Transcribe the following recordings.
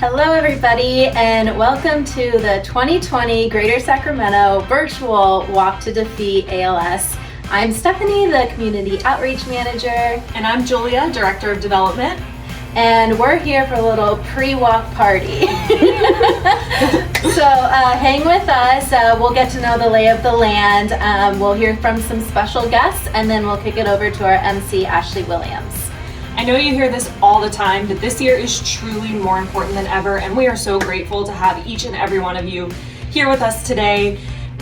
Hello everybody, and welcome to the 2020 Greater Sacramento Virtual Walk to Defeat ALS. I'm Stephanie, the Community Outreach Manager. And I'm Julia, Director of Development. And we're here for a little pre-walk party. So hang with us, we'll get to know the lay of the land, we'll hear from some special guests, and then we'll kick it over to our MC, Ashley Williams. I know you hear this all the time, but this year is truly more important than ever, and we are so grateful to have each and every one of you here with us today.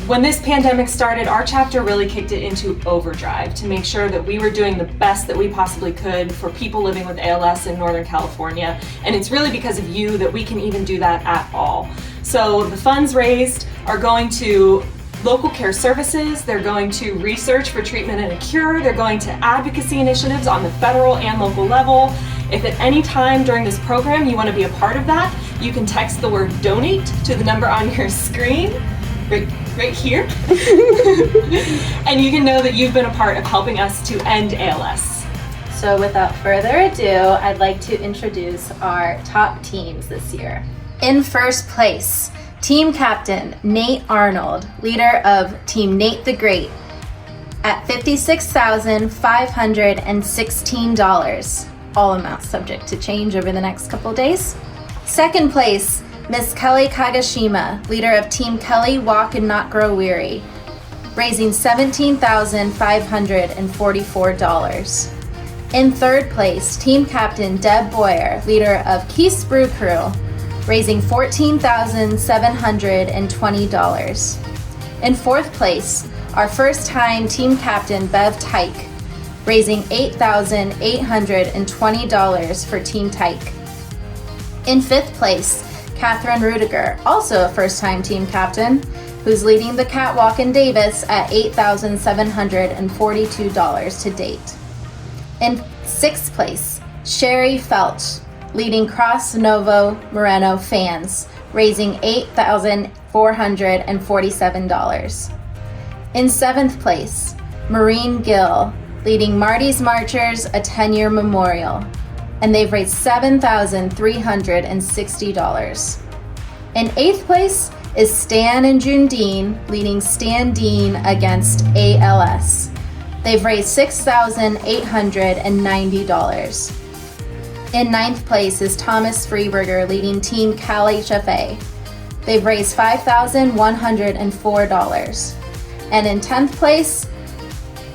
When this pandemic started, our chapter really kicked it into overdrive to make sure that we were doing the best that we possibly could for people living with ALS in Northern California, and it's really because of you that we can even do that at all. So the funds raised are going to local care services, they're going to research for treatment and a cure, they're going to advocacy initiatives on the federal and local level. If at any time during this program you want to be a part of that, you can text the word donate to the number on your screen, right here. And you can know that you've been a part of helping us to end ALS. So without further ado, I'd like to introduce our top teams this year. In first place, Team Captain Nate Arnold, leader of Team Nate the Great, at $56,516, all amounts subject to change over the next couple days. Second place, Miss Kelly Kagashima, leader of Team Kelly Walk and Not Grow Weary, raising $17,544. In third place, Team Captain Deb Boyer, leader of Keith's Brew Crew, raising $14,720. In fourth place, our first-time team captain Bev Tyke, raising $8,820 for Team Tyke. In fifth place, Catherine Rudiger, also a first-time team captain, who's leading the catwalk in Davis at $8,742 to date. In sixth place, Sherry Felch, leading Cross Novo Moreno fans, raising $8,447. In seventh place, Maureen Gill, leading Marty's Marchers, a 10-year memorial, and they've raised $7,360. In eighth place is Stan and June Dean, leading Stan Dean Against ALS. They've raised $6,890. In ninth place is Thomas Freeberger, leading Team Cal HFA. They've raised $5,104. And in 10th place,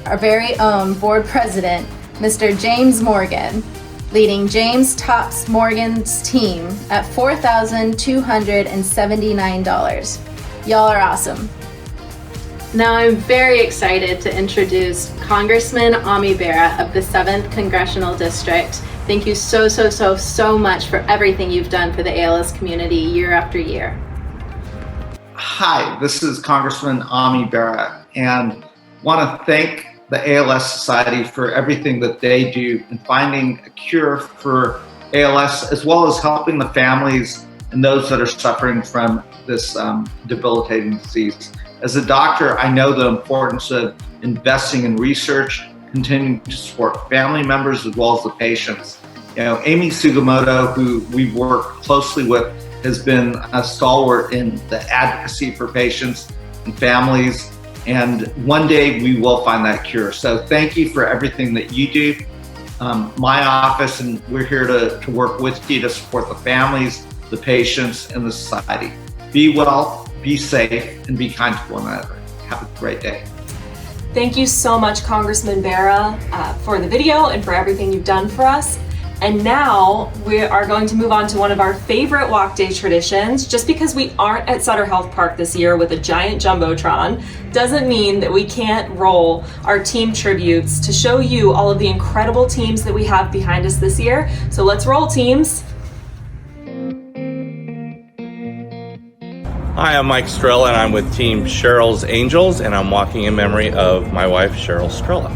our very own board president, Mr. James Morgan, leading James Tops Morgan's team at $4,279. Y'all are awesome. Now I'm very excited to introduce Congressman Ami Bera of the 7th Congressional District. Thank you so much for everything you've done for the ALS community year after year. Hi, this is Congressman Ami Bera, and want to thank the ALS Society for everything that they do in finding a cure for ALS, as well as helping the families and those that are suffering from this debilitating disease. As a doctor, I know the importance of investing in research, continuing to support family members as well as the patients. You know, Amy Sugimoto, who we've worked closely with, has been a stalwart in the advocacy for patients and families, and one day we will find that cure. So thank you for everything that you do. My office, and we're here to work with you to support the families, the patients, and the society. Be well, be safe, and be kind to one another. Have a great day. Thank you so much, Congressman Bera, for the video and for everything you've done for us. And now we are going to move on to one of our favorite walk day traditions. Just because we aren't at Sutter Health Park this year with a giant Jumbotron doesn't mean that we can't roll our team tributes to show you all of the incredible teams that we have behind us this year. So let's roll, teams. Hi, I'm Mike Strella, and I'm with Team Cheryl's Angels, and I'm walking in memory of my wife, Cheryl Strella.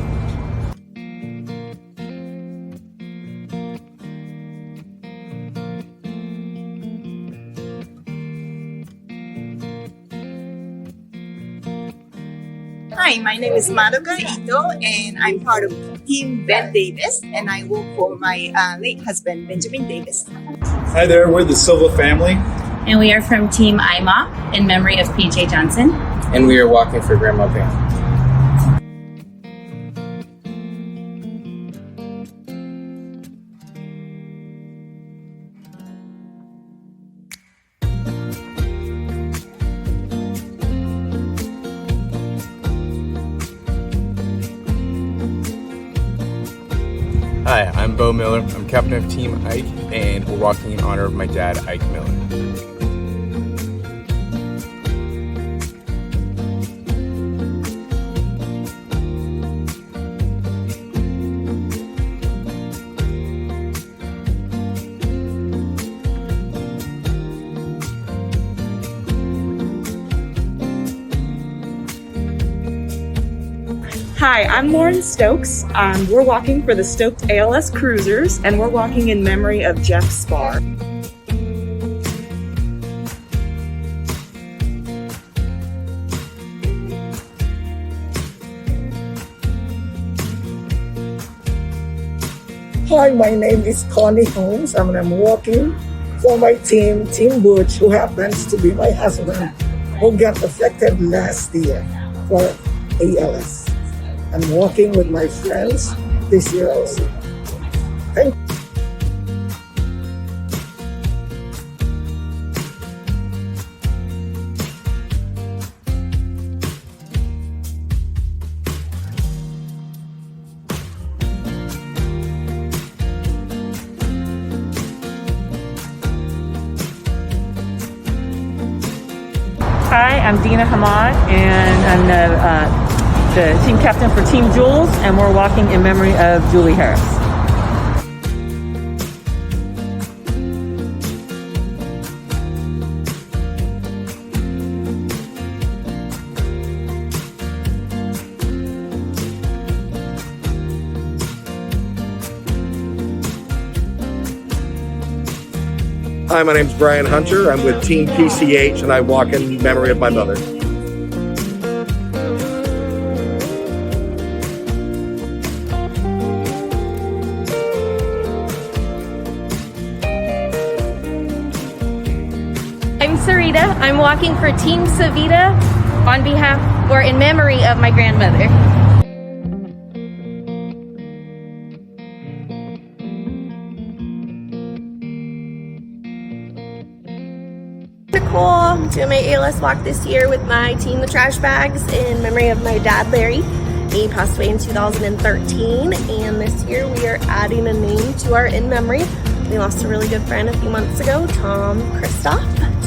Hi, my name is Madoka Ito, and I'm part of Team Ben Davis, and I work for my late husband, Benjamin Davis. Hi there, we're the Silva family. And we are from Team IMOP in memory of PJ Johnson. And we are walking for Grandma Pam. Hi, I'm Bo Miller. I'm captain of Team Ike, and we're walking in honor of my dad, Ike Miller. Hi, I'm Lauren Stokes. We're walking for the Stoked ALS Cruisers, and we're walking in memory of Jeff Spar. Hi, my name is Connie Holmes, and I'm walking for my team, Team Butch, who happens to be my husband, who got affected last year for ALS. I'm walking with my friends this year also. Thank you. Hi, I'm Dina Hamad, and I'm the team captain for Team Jules, and we're walking in memory of Julie Harris. Hi, my name's Brian Hunter. I'm with Team PCH, and I walk in memory of my mother. I'm Sarita. I'm walking for Team Savita on behalf or in memory of my grandmother. Nicole, doing my ALS walk this year with my team, the Trash Bags, in memory of my dad, Larry. He passed away in 2013, and this year we are adding a name to our in memory. We lost a really good friend a few months ago, Tom Kristoff,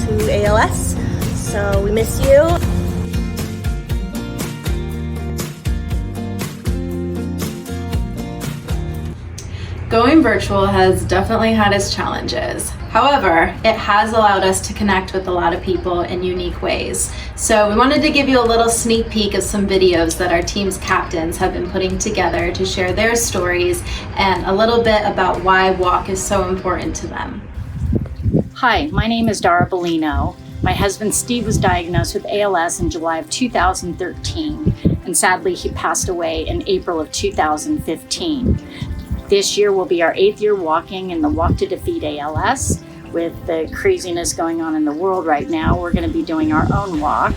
to ALS. So we miss you. Going virtual has definitely had its challenges. However, it has allowed us to connect with a lot of people in unique ways. So we wanted to give you a little sneak peek of some videos that our team's captains have been putting together to share their stories and a little bit about why walk is so important to them. Hi, my name is Dara Bellino. My husband Steve was diagnosed with ALS in July of 2013, and sadly he passed away in April of 2015. This year will be our 8th year walking in the Walk to Defeat ALS. With the craziness going on in the world right now, we're going to be doing our own walk,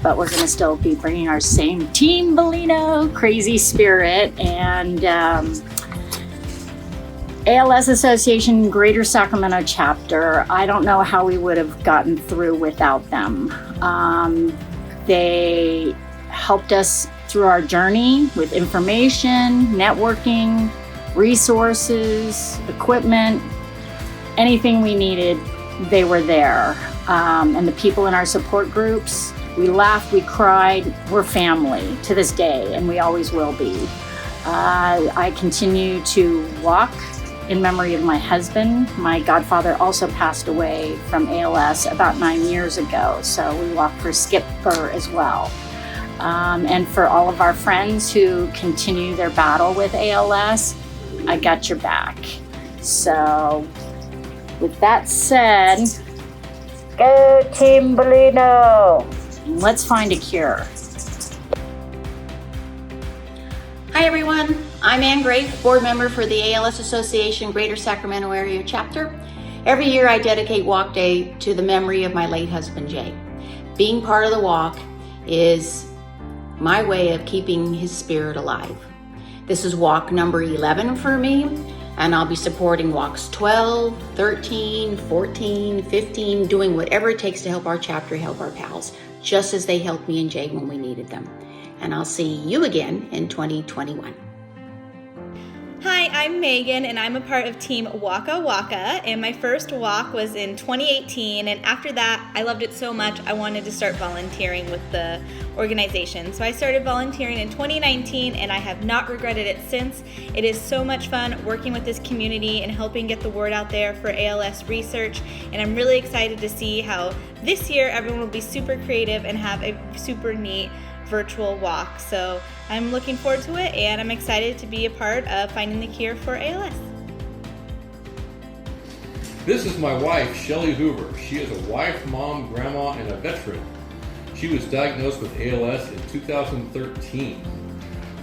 but we're going to still be bringing our same Team Bellino crazy spirit. And ALS Association Greater Sacramento chapter, I don't know how we would have gotten through without them. They helped us through our journey with information, networking, resources, equipment, anything we needed, they were there. And the people in our support groups, we laughed, we cried, we're family to this day, and we always will be. I continue to walk in memory of my husband. My godfather also passed away from ALS about 9 years ago, so we walk for Skipper as well. And for all of our friends who continue their battle with ALS, I got your back. So with that said, go Team Bellino! Let's find a cure. Hi everyone, I'm Ann Grafe, board member for the ALS Association Greater Sacramento Area Chapter. Every year I dedicate Walk Day to the memory of my late husband, Jay. Being part of the walk is my way of keeping his spirit alive. This is walk number 11 for me, and I'll be supporting walks 12, 13, 14, 15, doing whatever it takes to help our chapter help our pals, just as they helped me and Jay when we needed them. And I'll see you again in 2021. Hi, I'm Megan, and I'm a part of Team Waka Waka, and my first walk was in 2018, and after that, I loved it so much, I wanted to start volunteering with the organization. So I started volunteering in 2019, and I have not regretted it since. It is so much fun working with this community and helping get the word out there for ALS research, and I'm really excited to see how this year everyone will be super creative and have a super neat virtual walk. So I'm looking forward to it, and I'm excited to be a part of finding the cure for ALS. This is my wife, Shelly Hoover. She is a wife, mom, grandma, and a veteran. She was diagnosed with ALS in 2013.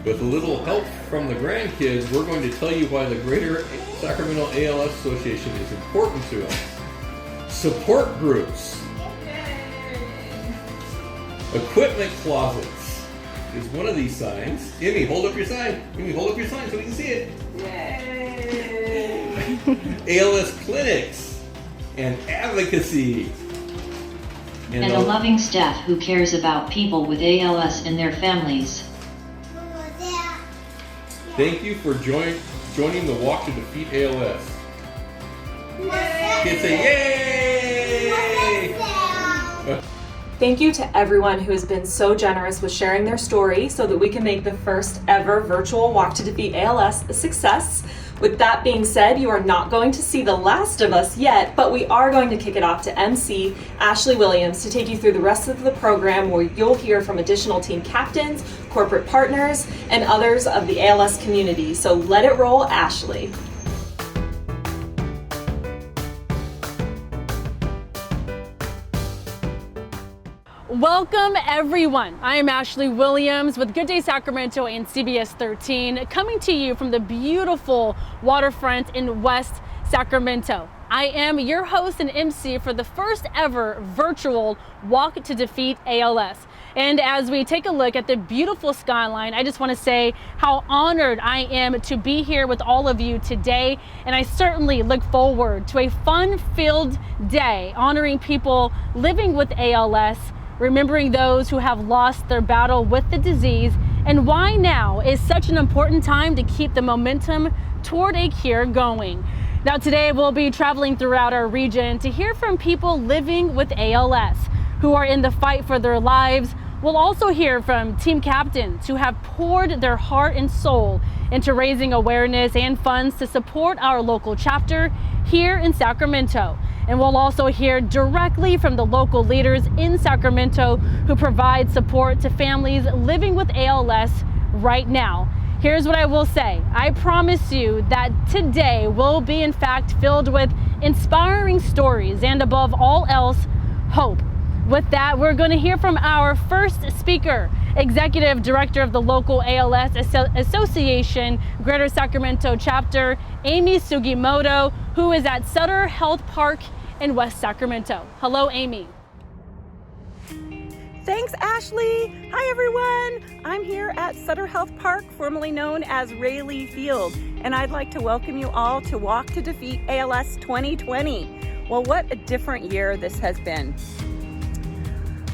With a little help from the grandkids, we're going to tell you why the Greater Sacramento ALS Association is important to us. Support groups. Equipment closets is one of these signs. Emmy, hold up your sign. Emmy, hold up your sign so we can see it. Yay! ALS clinics and advocacy. And a loving staff who cares about people with ALS and their families. Thank you for joining the Walk to Defeat ALS. Kids say yay! Thank you to everyone who has been so generous with sharing their story so that we can make the first ever virtual Walk to Defeat ALS a success. With that being said, you are not going to see the last of us yet, but we are going to kick it off to MC Ashley Williams to take you through the rest of the program, where you'll hear from additional team captains, corporate partners, and others of the ALS community. So let it roll, Ashley. Welcome everyone. I am Ashley Williams with Good Day Sacramento and CBS 13, coming to you from the beautiful waterfront in West Sacramento. I am your host and MC for the first ever virtual Walk to Defeat ALS. And as we take a look at the beautiful skyline, I just want to say how honored I am to be here with all of you today. And I certainly look forward to a fun-filled day honoring people living with ALS, remembering those who have lost their battle with the disease, and why now is such an important time to keep the momentum toward a cure going. Now today we'll be traveling throughout our region to hear from people living with ALS who are in the fight for their lives. We'll also hear from team captains who have poured their heart and soul into raising awareness and funds to support our local chapter here in Sacramento. And we'll also hear directly from the local leaders in Sacramento who provide support to families living with ALS right now. Here's what I will say. I promise you that today will be in fact filled with inspiring stories and above all else, hope. With that, we're going to hear from our first speaker, Executive Director of the local ALS Association Greater Sacramento chapter, Amy Sugimoto, who is at Sutter Health Park in West Sacramento. Hello, Amy. Thanks, Ashley. Hi, everyone. I'm here at Sutter Health Park, formerly known as Rayleigh Field, and I'd like to welcome you all to Walk to Defeat ALS 2020. Well, what a different year this has been.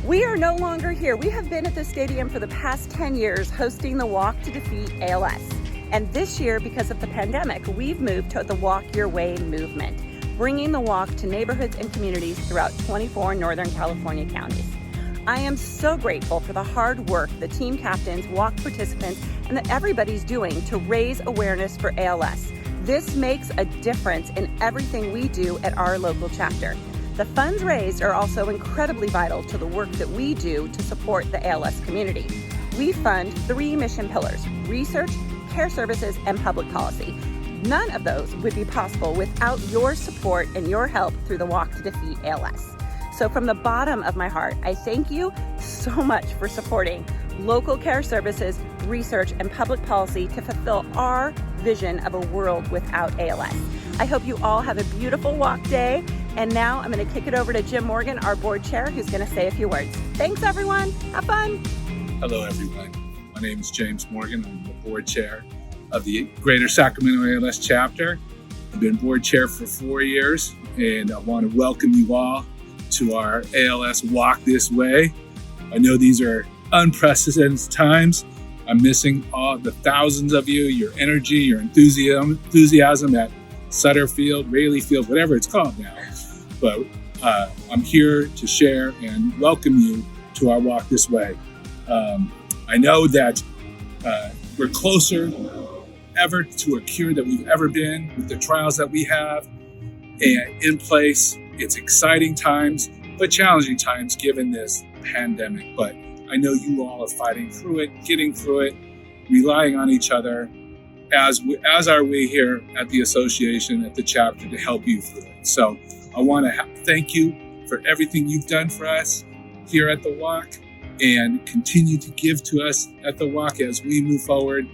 We are no longer here. We have been at this stadium for the past 10 years hosting the Walk to Defeat ALS. And this year, because of the pandemic, we've moved to the Walk Your Way movement, bringing the walk to neighborhoods and communities throughout 24 Northern California counties. I am so grateful for the hard work the team captains, walk participants, and that everybody's doing to raise awareness for ALS. This makes a difference in everything we do at our local chapter. The funds raised are also incredibly vital to the work that we do to support the ALS community. We fund 3 mission pillars: research, care services, and public policy. None of those would be possible without your support and your help through the Walk to Defeat ALS. So from the bottom of my heart, I thank you so much for supporting local care services, research, and public policy to fulfill our vision of a world without ALS. I hope you all have a beautiful walk day. And now I'm going to kick it over to Jim Morgan, our board chair, who's going to say a few words. Thanks, everyone. Have fun. Hello, everyone. My name is James Morgan. I'm the board chair of the Greater Sacramento ALS chapter. I've been board chair for 4 years, and I want to welcome you all to our ALS Walk This Way. I know these are unprecedented times. I'm missing all the thousands of you, your energy, your enthusiasm at Sutter Field, Rayleigh Field, whatever it's called now. But I'm here to share and welcome you to our Walk This Way. I know that we're closer ever to a cure that we've ever been with the trials that we have and in place. It's exciting times, but challenging times given this pandemic. But I know you all are fighting through it, getting through it, relying on each other, as are we here at the association, at the chapter, to help you through it. So I want to thank you for everything you've done for us here at the Walk, and continue to give to us at the Walk as we move forward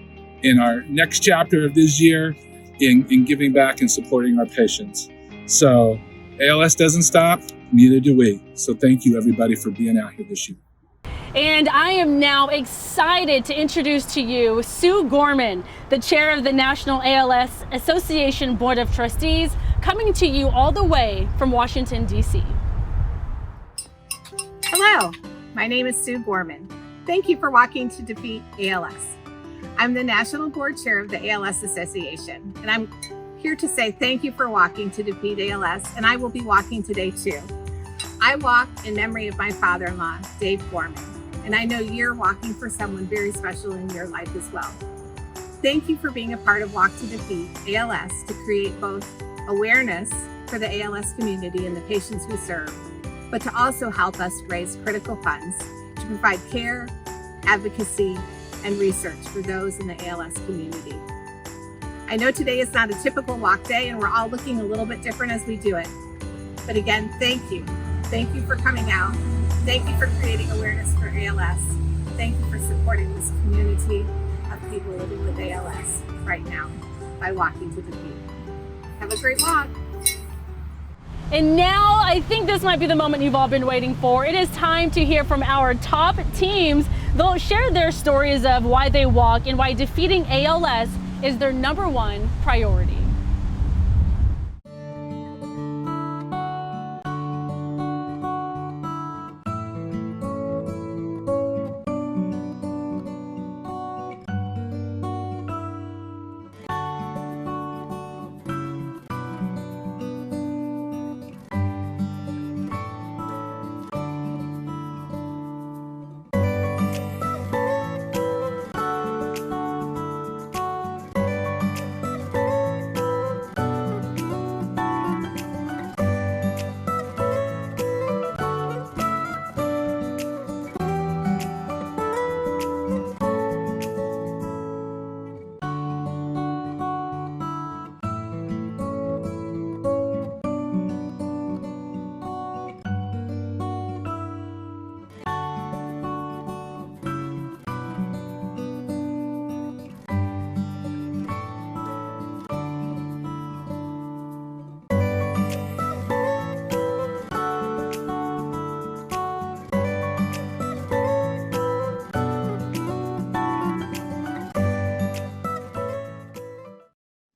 in our next chapter of this year in giving back and supporting our patients. So ALS doesn't stop, neither do we. So thank you, everybody, for being out here this year. And I am now excited to introduce to you Sue Gorman, the chair of the National ALS Association Board of Trustees, coming to you all the way from Washington, D.C. Hello, my name is Sue Gorman. Thank you for walking to Defeat ALS. I'm the National Board Chair of the ALS Association, and I'm here to say thank you for walking to Defeat ALS, and I will be walking today too. I walk in memory of my father-in-law, Dave Gorman, and I know you're walking for someone very special in your life as well. Thank you for being a part of Walk to Defeat ALS to create both awareness for the ALS community and the patients we serve, but to also help us raise critical funds to provide care, advocacy, and research for those in the ALS community. I know today is not a typical walk day and we're all looking a little bit different as we do it. But again, thank you. Thank you for coming out. Thank you for creating awareness for ALS. Thank you for supporting this community of people living with ALS right now by walking to Defeat. Have a great walk. And now I think this might be the moment you've all been waiting for. It is time to hear from our top teams. They'll share their stories of why they walk and why defeating ALS is their #1 priority.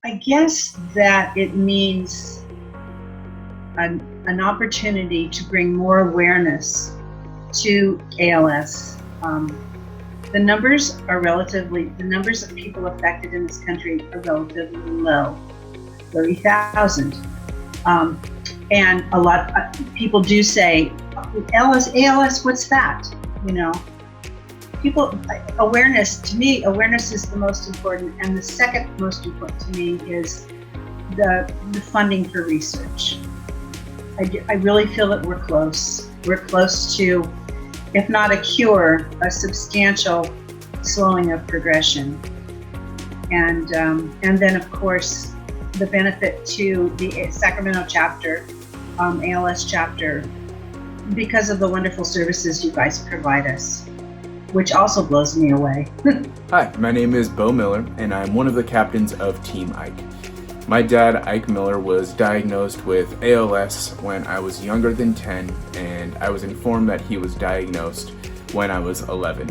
I guess that it means an opportunity to bring more awareness to ALS. The numbers of people affected in this country are relatively low, 30,000. And a lot of people do say, ALS, what's that? You know, awareness, to me, awareness is the most important, and the second most important to me is the funding for research. I really feel that we're close. We're close to, if not a cure, a substantial slowing of progression. And then of course, the benefit to the Sacramento chapter, ALS chapter, because of the wonderful services you guys provide us, which also blows me away. Hi, my name is Bo Miller, and I'm one of the captains of Team Ike. My dad, Ike Miller, was diagnosed with ALS when I was younger than 10, and I was informed that he was diagnosed when I was 11.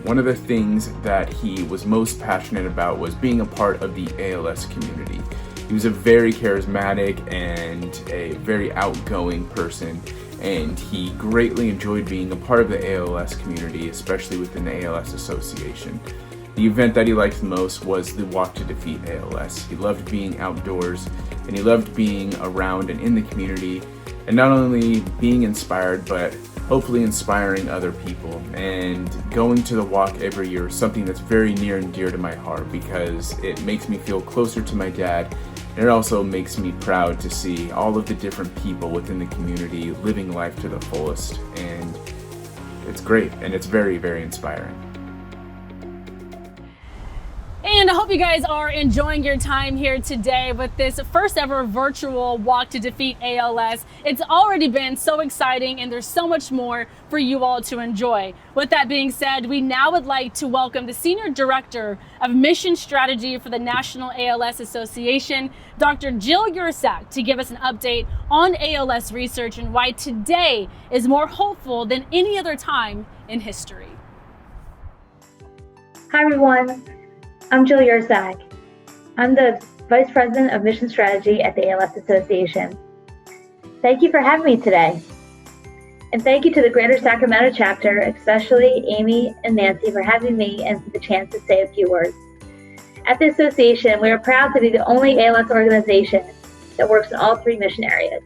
One of the things that he was most passionate about was being a part of the ALS community. He was a very charismatic and a very outgoing person, and he greatly enjoyed being a part of the ALS community, especially within the ALS Association. The event that he liked the most was the Walk to Defeat ALS. He loved being outdoors, and he loved being around and in the community, and not only being inspired, but hopefully inspiring other people. And going to the walk every year is something that's very near and dear to my heart because it makes me feel closer to my dad, and it also makes me proud to see all of the different people within the community living life to the fullest. And it's great, and it's very, very inspiring. And I hope you guys are enjoying your time here today with this first ever virtual Walk to Defeat ALS. It's already been so exciting, and there's so much more for you all to enjoy. With that being said, we now would like to welcome the Senior Director of Mission Strategy for the National ALS Association, Dr. Jill Yursak, to give us an update on ALS research and why today is more hopeful than any other time in history. Hi everyone. I'm Jill Yursak. I'm the Vice President of Mission Strategy at the ALS Association. Thank you for having me today. And thank you to the Greater Sacramento chapter, especially Amy and Nancy, for having me and for the chance to say a few words. At the association, we are proud to be the only ALS organization that works in all three mission areas: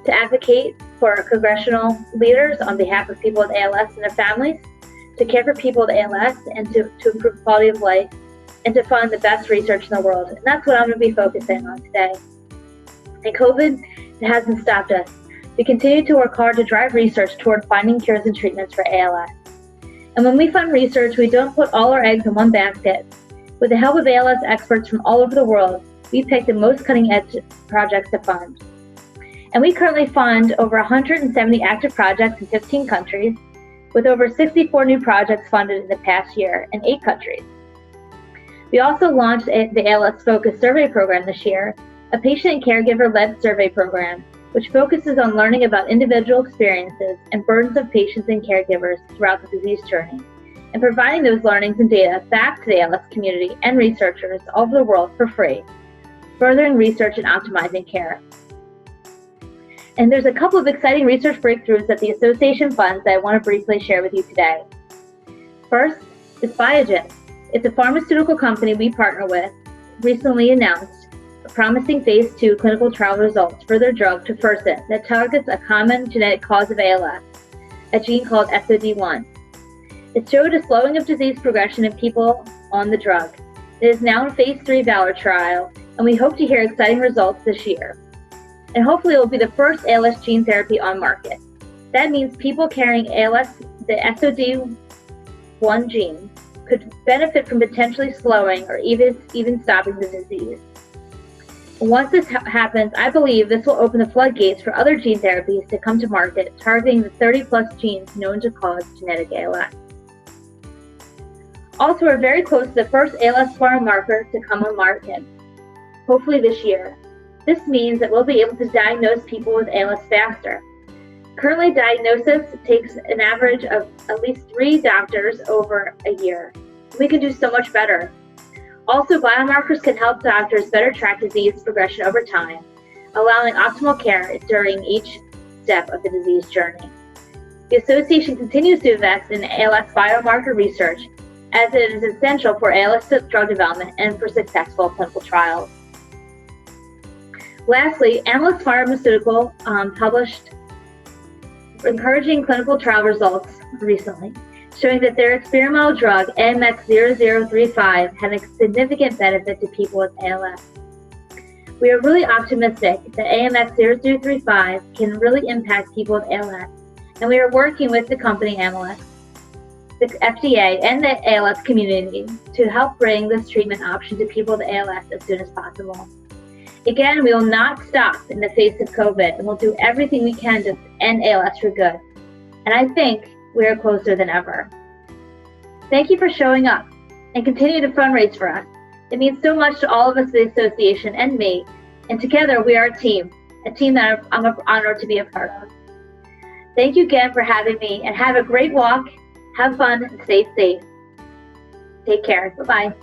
to advocate for congressional leaders on behalf of people with ALS and their families, to care for people with ALS, and to improve quality of life, and to fund the best research in the world. And that's what I'm going to be focusing on today. And COVID, it hasn't stopped us. We continue to work hard to drive research toward finding cures and treatments for ALS. And when we fund research, we don't put all our eggs in one basket. With the help of ALS experts from all over the world, we pick the most cutting-edge projects to fund. And we currently fund over 170 active projects in 15 countries, with over 64 new projects funded in the past year in 8 countries. We also launched the ALS Focus Survey Program this year, a patient and caregiver-led survey program, which focuses on learning about individual experiences and burdens of patients and caregivers throughout the disease journey, and providing those learnings and data back to the ALS community and researchers all over the world for free, furthering research and optimizing care. And there's a couple of exciting research breakthroughs that the association funds that I want to briefly share with you today. First is Biogen. It's a pharmaceutical company we partner with, recently announced a promising phase 2 clinical trial results for their drug tofersen that targets a common genetic cause of ALS, a gene called SOD1. It showed a slowing of disease progression in people on the drug. It is now in phase 3 VALOR trial, and we hope to hear exciting results this year. And hopefully it will be the first ALS gene therapy on market. That means people carrying ALS, the SOD1 gene, could benefit from potentially slowing or even stopping the disease. Once this happens, I believe this will open the floodgates for other gene therapies to come to market, targeting the 30+ genes known to cause genetic ALS. Also, we're very close to the first ALS biomarker to come on market, hopefully this year. This means that we'll be able to diagnose people with ALS faster. Currently, diagnosis takes an average of at least 3 doctors over a year. We can do so much better. Also, biomarkers can help doctors better track disease progression over time, allowing optimal care during each step of the disease journey. The association continues to invest in ALS biomarker research as it is essential for ALS drug development and for successful clinical trials. Lastly, Amylyx Pharmaceutical published encouraging clinical trial results recently, showing that their experimental drug AMX0035 had a significant benefit to people with ALS. We are really optimistic that AMX0035 can really impact people with ALS, and we are working with the company Amylyx, the FDA, and the ALS community to help bring this treatment option to people with ALS as soon as possible. Again, we will not stop in the face of COVID, and we'll do everything we can to end ALS for good. And I think we are closer than ever. Thank you for showing up and continue to fundraise for us. It means so much to all of us at the association and me, and together we are a team that I'm honored to be a part of. Thank you again for having me, and have a great walk, have fun, and stay safe. Take care. Bye-bye.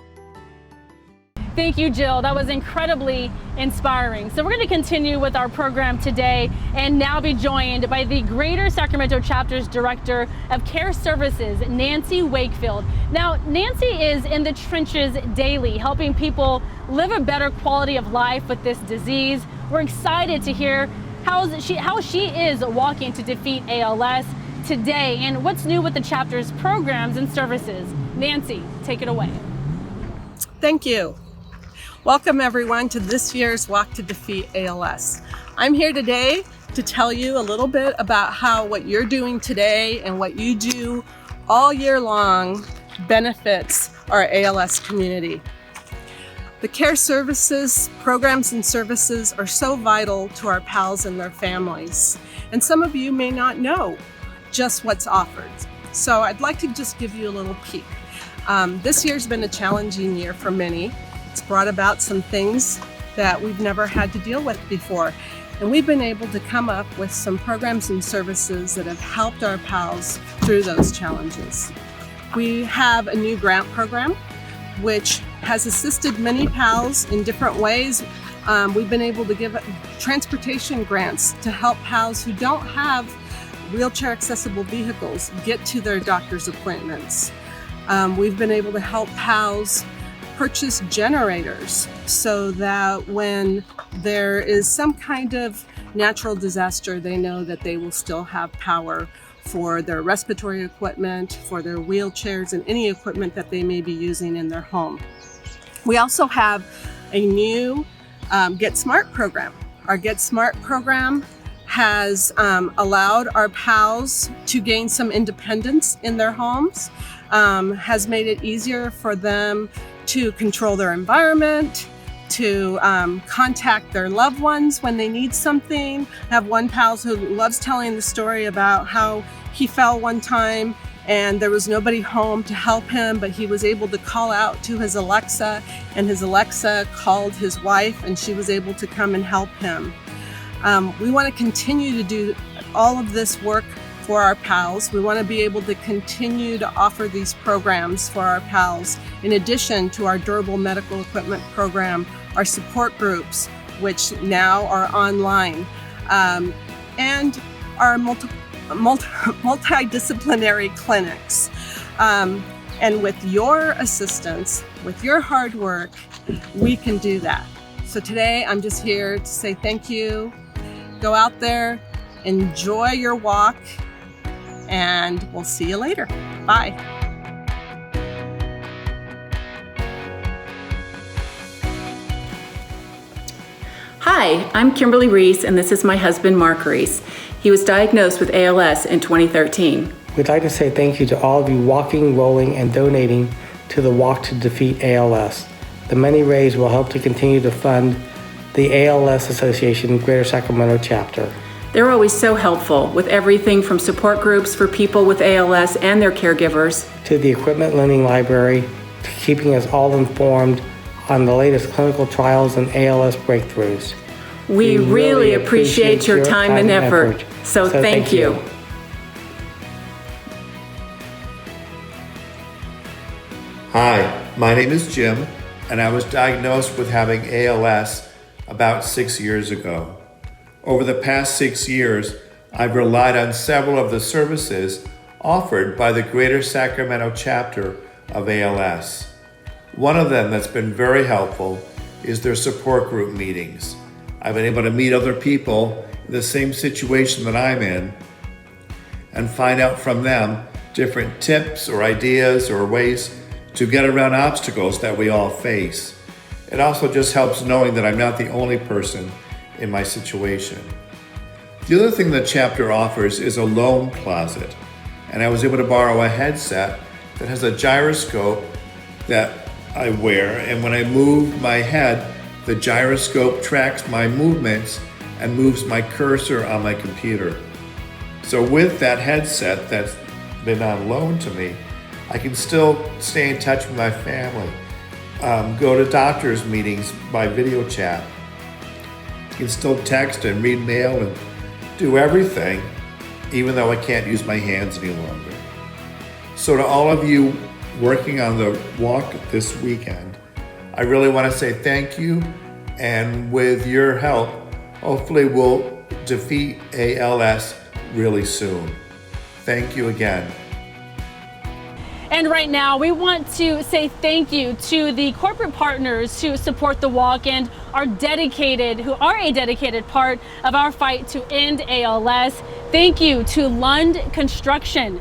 Thank you, Jill. That was incredibly inspiring. So we're going to continue with our program today and now be joined by the Greater Sacramento Chapter's Director of Care Services, Nancy Wakefield. Now, Nancy is in the trenches daily, helping people live a better quality of life with this disease. We're excited to hear how she is walking to defeat ALS today and what's new with the chapter's programs and services. Nancy, take it away. Thank you. Welcome everyone to this year's Walk to Defeat ALS. I'm here today to tell you a little bit about how what you're doing today and what you do all year long benefits our ALS community. The care services, programs and services are so vital to our pals and their families. And some of you may not know just what's offered. So I'd like to just give you a little peek. This year's been a challenging year for many. It's brought about some things that we've never had to deal with before. And we've been able to come up with some programs and services that have helped our pals through those challenges. We have a new grant program, which has assisted many pals in different ways. We've been able to give transportation grants to help pals who don't have wheelchair accessible vehicles get to their doctor's appointments. We've been able to help pals purchase generators so that when there is some kind of natural disaster, they know that they will still have power for their respiratory equipment, for their wheelchairs, and any equipment that they may be using in their home. We also have a new Get Smart program. Our Get Smart program has allowed our pals to gain some independence in their homes, has made it easier for them to control their environment, to contact their loved ones when they need something. I have one pal who loves telling the story about how he fell one time and there was nobody home to help him, but he was able to call out to his Alexa, and his Alexa called his wife and she was able to come and help him. We want to continue to do all of this work for our pals. We want to be able to continue to offer these programs for our pals, in addition to our durable medical equipment program, our support groups, which now are online, and our multidisciplinary clinics. And with your assistance, with your hard work, we can do that. So today I'm just here to say thank you. Go out there, enjoy your walk, and we'll see you later. Bye. Hi, I'm Kimberly Reese, and this is my husband, Mark Reese. He was diagnosed with ALS in 2013. We'd like to say thank you to all of you walking, rolling, and donating to the Walk to Defeat ALS. The money raised will help to continue to fund the ALS Association Greater Sacramento Chapter. They're always so helpful with everything from support groups for people with ALS and their caregivers, to the equipment lending library, to keeping us all informed on the latest clinical trials and ALS breakthroughs. We really appreciate your time and effort. So thank you. Hi, my name is Jim, and I was diagnosed with having ALS about 6 years ago. Over the past 6 years, I've relied on several of the services offered by the Greater Sacramento chapter of ALS. One of them that's been very helpful is their support group meetings. I've been able to meet other people in the same situation that I'm in and find out from them different tips or ideas or ways to get around obstacles that we all face. It also just helps knowing that I'm not the only person in my situation. The other thing the chapter offers is a loan closet, and I was able to borrow a headset that has a gyroscope that I wear, and when I move my head, the gyroscope tracks my movements and moves my cursor on my computer. So with that headset that's been on loan to me, I can still stay in touch with my family. go to doctor's meetings by video chat. You can still text and read mail and do everything, even though I can't use my hands any longer. So to all of you working on the walk this weekend, I really want to say thank you, and with your help, hopefully we'll defeat ALS really soon. Thank you again. And right now, we want to say thank you to the corporate partners who support the walk and who are a dedicated part of our fight to end ALS. Thank you to Lund Construction,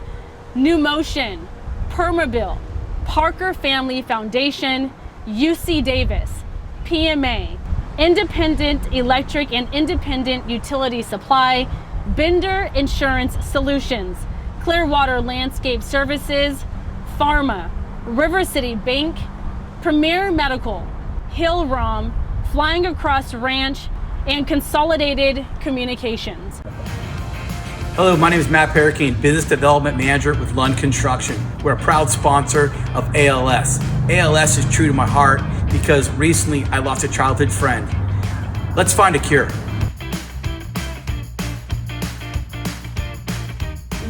New Motion, Permabil, Parker Family Foundation, UC Davis, PMA, Independent Electric and Independent Utility Supply, Bender Insurance Solutions, Clearwater Landscape Services, Pharma, River City Bank, Premier Medical, Hill-Rom, Flying Across Ranch, and Consolidated Communications. Hello, my name is Matt Perricane, Business Development Manager with Lund Construction. We're a proud sponsor of ALS. ALS is true to my heart because recently I lost a childhood friend. Let's find a cure.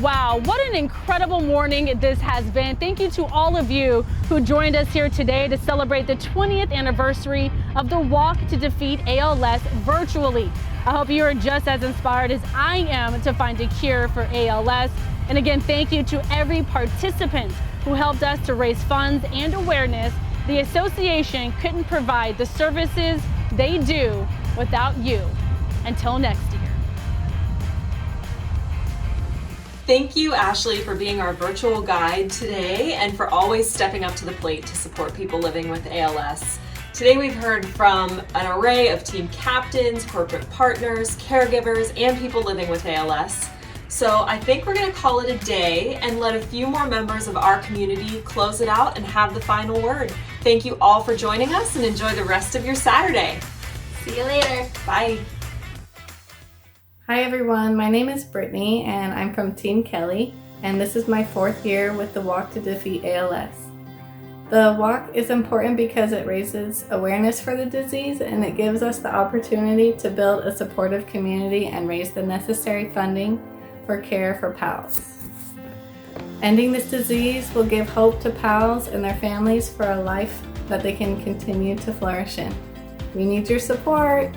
Wow, what an incredible morning this has been. Thank you to all of you who joined us here today to celebrate the 20th anniversary of the Walk to Defeat ALS virtually. I hope you are just as inspired as I am to find a cure for ALS. And again, thank you to every participant who helped us to raise funds and awareness. The association couldn't provide the services they do without you. Until next year. Thank you, Ashley, for being our virtual guide today and for always stepping up to the plate to support people living with ALS. Today we've heard from an array of team captains, corporate partners, caregivers, and people living with ALS. So I think we're going to call it a day and let a few more members of our community close it out and have the final word. Thank you all for joining us and enjoy the rest of your Saturday. See you later. Bye. Hi everyone, my name is Brittany and I'm from Team Kelly, and this is my 4th year with the Walk to Defeat ALS. The walk is important because it raises awareness for the disease and it gives us the opportunity to build a supportive community and raise the necessary funding for care for PALS. Ending this disease will give hope to PALS and their families for a life that they can continue to flourish in. We need your support.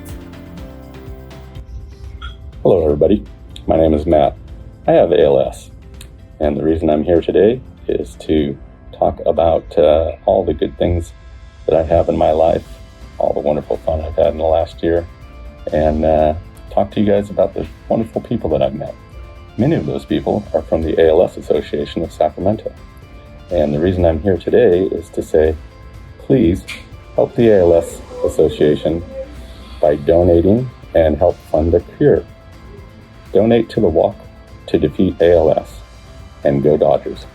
Hello everybody, my name is Matt. I have ALS, and the reason I'm here today is to talk about all the good things that I have in my life, all the wonderful fun I've had in the last year, and talk to you guys about the wonderful people that I've met. Many of those people are from the ALS Association of Sacramento, and the reason I'm here today is to say, please help the ALS Association by donating and help fund a cure. Donate to the Walk to Defeat ALS, and go Dodgers.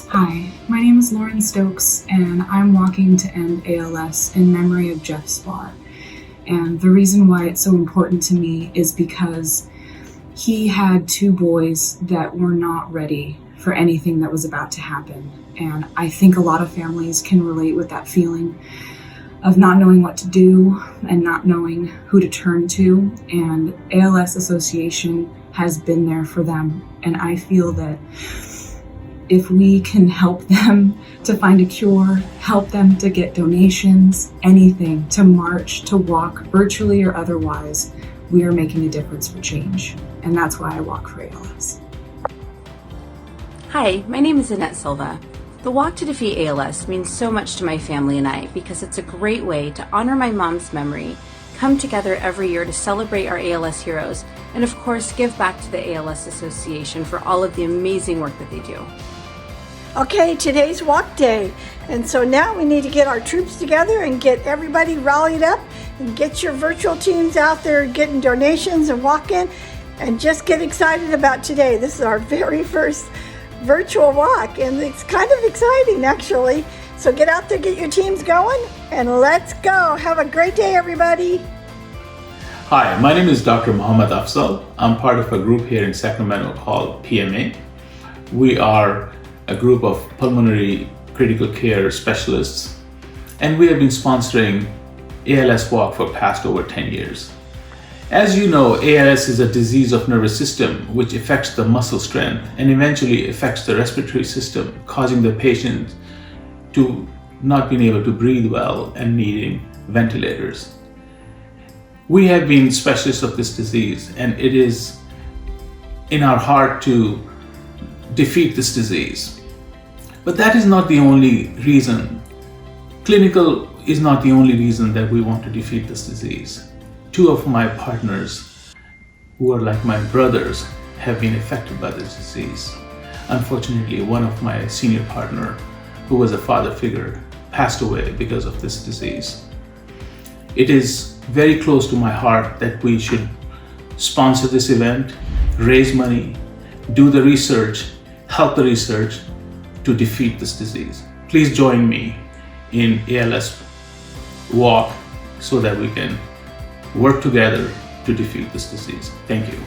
Hi, my name is Lauren Stokes, and I'm walking to end ALS in memory of Jeff Spar. And the reason why it's so important to me is because he had 2 boys that were not ready for anything that was about to happen. And I think a lot of families can relate with that feeling of not knowing what to do and not knowing who to turn to. And ALS Association has been there for them. And I feel that if we can help them to find a cure, help them to get donations, anything, to march, to walk, virtually or otherwise, we are making a difference for change. And that's why I walk for ALS. Hi, my name is Annette Silva. The Walk to Defeat ALS means so much to my family and I because it's a great way to honor my mom's memory, come together every year to celebrate our ALS heroes, and of course give back to the ALS Association for all of the amazing work that they do. Okay, today's walk day, and so now we need to get our troops together and get everybody rallied up and get your virtual teams out there getting donations and walking, and just get excited about today. This is our very first virtual walk, and it's kind of exciting actually. So get out there, get your teams going, and let's go. Have a great day, everybody. Hi, my name is Dr. Mohammed Afzal. I'm part of a group here in Sacramento called PMA. We are a group of pulmonary critical care specialists and we have been sponsoring ALS Walk for past over 10 years. As you know, ALS is a disease of nervous system which affects the muscle strength and eventually affects the respiratory system, causing the patient to not being able to breathe well and needing ventilators. We have been specialists of this disease, and it is in our heart to defeat this disease. But that is not the only reason. Clinical is not the only reason that we want to defeat this disease. Two of my partners, who are like my brothers, have been affected by this disease. Unfortunately, one of my senior partner, who was a father figure, passed away because of this disease. It is very close to my heart that we should sponsor this event, raise money, do the research, help the research to defeat this disease. Please join me in ALS Walk so that we can work together to defeat this disease. Thank you.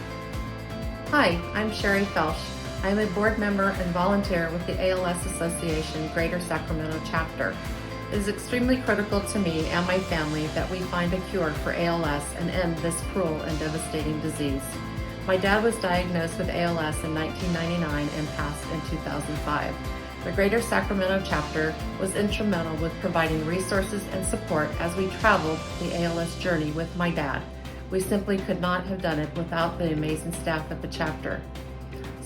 Hi, I'm Sherry Felsh. I'm a board member and volunteer with the ALS Association Greater Sacramento chapter. It is extremely critical to me and my family that we find a cure for ALS and end this cruel and devastating disease. My dad was diagnosed with ALS in 1999 and passed in 2005. The Greater Sacramento chapter was instrumental with providing resources and support as we traveled the ALS journey with my dad. We simply could not have done it without the amazing staff at the chapter.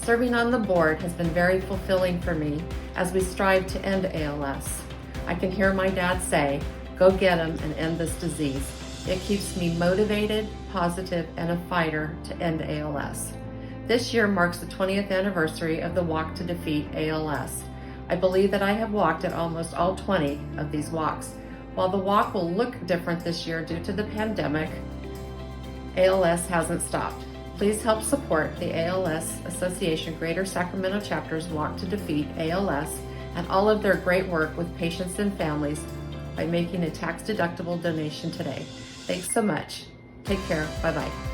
Serving on the board has been very fulfilling for me as we strive to end ALS. I can hear my dad say, "Go get him and end this disease." It keeps me motivated, positive, and a fighter to end ALS. This year marks the 20th anniversary of the Walk to Defeat ALS. I believe that I have walked at almost all 20 of these walks. While the walk will look different this year due to the pandemic, ALS hasn't stopped. Please help support the ALS Association Greater Sacramento chapter's Walk to Defeat ALS and all of their great work with patients and families by making a tax-deductible donation today. Thanks so much. Take care. Bye-bye.